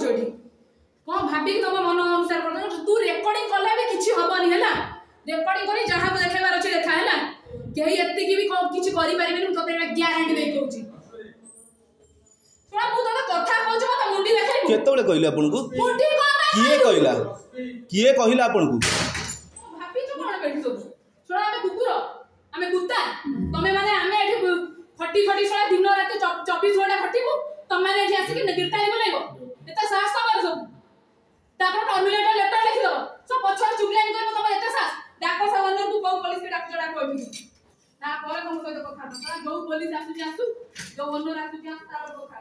कहू एठी कौन भाभी तुम मन अनुसार कर तू रेकर्डिंग कला भी किछि हबनी हैला रेकर्डिंग करी जहां को देखेबार अछि देखा हैला केही एत्ती की भी किछि करि परिबेनी तते ग्यारंटी दे कहूची सुना मु तने कथा कहू मत मुंडी देखाइबू केतबेले कहले आपन को मुंडी किए कहला आपन को भाभी तो कोन बैठी सब सुना हमें कुकुर हमें कुत्ता तमे माने हमें एठी खटी सुना दिन रात 24 घंटा खटीबू तमे माने एठी आसी के गिरताली बोलाइबो एता साहस तमर सब तापर टर्मिनेटर लेटर लिखि दो सब पछर चुगलाइन करबो तमे एता साहस डाको से वन्न तू को पुलिस के डाक्टर डाको एठी ता पर कोन सहित कथा जो पुलिस आसु जो वन्न आसु तार कथा